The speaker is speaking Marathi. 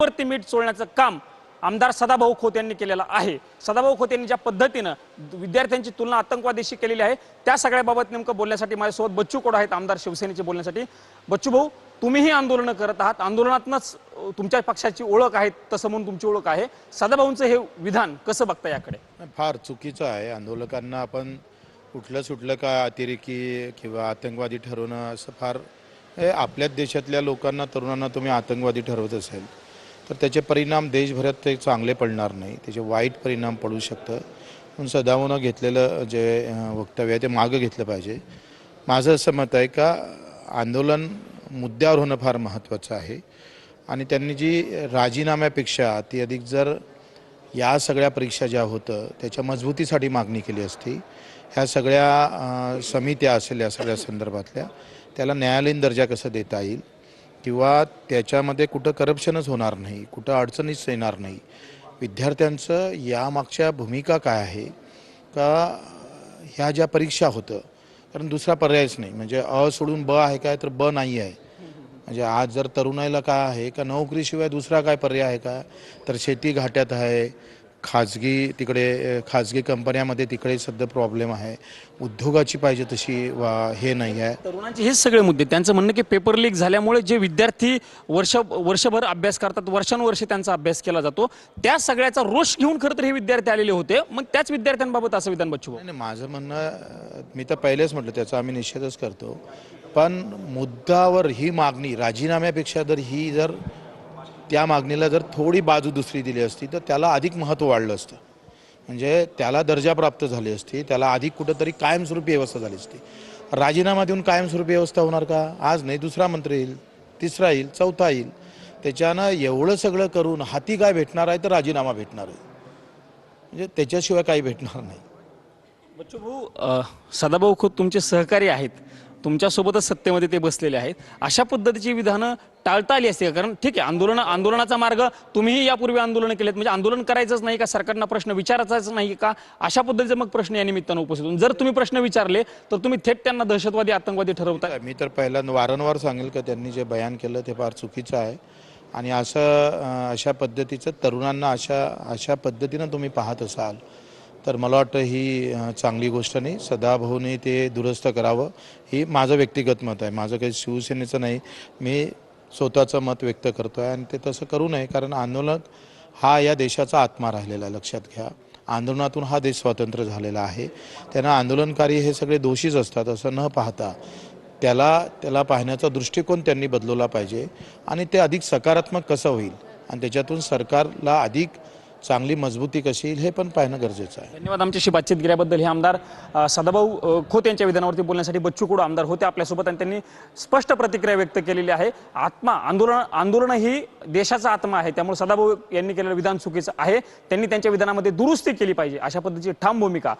वरती मीठ चोळण्याचं काम आमदार सदाभाऊ खोत यांनी केलेलं आहे। सदाभाऊ खोत यांनी ज्या पद्धतीने विद्यार्थ्यांची तुलना आतंकवादीशी केलेली आहे त्या सगळ्याबाबत नेमकं बोलण्यासाठी माझ्यासोबत बच्चू कडू आहेत, आमदार शिवसेनेचे बोलण्यासाठी। बच्चू भाऊ, तुम्हीही आंदोलन करत आहात, आंदोलनातूनच तुमच्या पक्षाची ओळख आहे तसं म्हणून तुमची ओळख आहे। सदाभाऊंचं हे विधान कसं बघता याकडे? फार चुकीचं आहे। आंदोलकांना आपण कुठलं सुटलं का अतिरेकी किंवा आतंकवादी ठरवणं असं फार आपल्याच देशातल्या लोकांना, तरुणांना तुम्ही आतंकवादी ठरवत असेल तर त्याचे परिणाम देशभरात ते चांगले पडणार नाही, त्याचे वाईट परिणाम पडू शकतं। पण सदाभाऊनं घेतलेलं जे वक्तव्य आहे ते मागं घेतलं पाहिजे। माझं असं मत आहे का आंदोलन मुद्द्यावर होणं फार महत्त्वाचं आहे आणि त्यांनी जी राजीनाम्यापेक्षा ती अधिक जर या सगळ्या परीक्षा ज्या होतं त्याच्या मजबूतीसाठी मागणी केली असती, ह्या सगळ्या समित्या असेल या सगळ्या संदर्भातल्या त्याला न्यायालयीन दर्जा कसा देता येईल किंवा त्याच्यामध्ये कुठं करप्शनच होणार नाही, कुठं अडचणीच येणार नाही, विद्यार्थ्यांचं यामागच्या भूमिका काय आहे का ह्या ज्या परीक्षा होतं, कारण दुसरा पर्यायच नाही, म्हणजे अ सोडून ब आहे काय तर ब नाही आहे। म्हणजे आज जर तरुणाईला काय आहे का नोकरीशिवाय दुसरा काय पर्याय आहे का, तर शेती घाट्यात आहे, खाजगी कंपन्यामध्ये तिकडे सध्या प्रॉब्लेम आहे, उद्योगाची पाहिजे तशी हे नाही आहे। तरुणांचे हेच सगळे मुद्दे, त्यांचं म्हणणं की पेपर लीक झाल्यामुळे जे विद्यार्थी वर्षभर अभ्यास करतात, वर्षानुवर्षे त्यांचा अभ्यास केला जातो, त्या सगळ्याचा रोष घेऊन खरं तर हे विद्यार्थी आलेले होते। मग त्याच विद्यार्थ्यांबाबत असं विधान बच्चू भाऊ? नाही, माझं म्हणणं मी तर पहिलेच म्हटलं त्याचा आम्ही निषेधच करतो, पण मुद्द्यावर ही मागणी राजीनाम्यापेक्षा जर त्या मागणीला जर थोडी बाजू दुसरी दिली असती तर त्याला अधिक महत्त्व वाढलं असतं, म्हणजे त्याला दर्जा प्राप्त झाली असती, त्याला अधिक कुठंतरी कायमस्वरूपी व्यवस्था झाली असती। राजीनामा देऊन कायमस्वरूपी व्यवस्था होणार का? आज नाही दुसरा मंत्री येईल, तिसरा येईल, चौथा येईल, त्याच्यानं एवढं सगळं करून हाती काय भेटणार आहे तर राजीनामा भेटणार आहे, म्हणजे त्याच्याशिवाय काही भेटणार नाही। बच्चू भाऊ, सदाभाऊ खोत तुमचे सहकारी आहेत, तुमच्यासोबतच सत्तेमध्ये ते बसलेले आहेत, अशा पद्धतीची विधानं टाळता आली असते का? कारण ठीक आहे, आंदोलनाचा मार्ग तुम्हीही यापूर्वी आंदोलन केलेत, म्हणजे आंदोलन करायचंच नाही का, सरकारना प्रश्न विचारायचाच नाही का, अशा पद्धतीचे मग प्रश्न या निमित्तानं उपस्थित होऊन जर तुम्ही प्रश्न विचारले तर तुम्ही थेट त्यांना दहशतवादी आतंकवादी ठरवताय? मी तर पहिल्यांदा वारंवार सांगेल का त्यांनी जे बयान केलं ते फार चुकीचं आहे आणि अशा पद्धतीचं तरुणांना अशा पद्धतीनं तुम्ही पाहत असाल तर मला वाटतं ही चांगली गोष्ट नाही। सदाभाऊने ते दुरुस्त करावं ही माझं व्यक्तिगत मत आहे, माझं काही शिवसेनेचं नाही, मी स्वतःचं मत व्यक्त करतो आहे आणि ते तसं करू नये, कारण आंदोलन हा या देशाचा आत्मा राहिलेला आहे, लक्षात घ्या। आंदोलनातून हा देश स्वतंत्र झालेला आहे, त्यांना आंदोलनकारी हे सगळे दोषीच असतात असं न पाहता त्याला पाहण्याचा दृष्टिकोन त्यांनी बदलवला पाहिजे आणि ते अधिक सकारात्मक कसं होईल आणि त्याच्यातून सरकारला अधिक चांगली मजबूती कशी येईल हे पण पाहणं गरजेचं आहे। धन्यवाद आमच्याशी बातचीत केल्याबद्दल। हे आमदार सदाभाऊ खोत यांच्या विधानावरती बोलण्यासाठी बच्चू कडू आमदार होते आपल्यासोबत आणि त्यांनी स्पष्ट प्रतिक्रिया व्यक्त केलेली आहे। आंदोलन ही देशाचा आत्मा आहे, त्यामुळे सदाभाऊ यांनी केलेलं विधान चुकीचं आहे, त्यांनी त्यांच्या विधानामध्ये दुरुस्ती केली पाहिजे अशा पद्धतीची ठाम भूमिका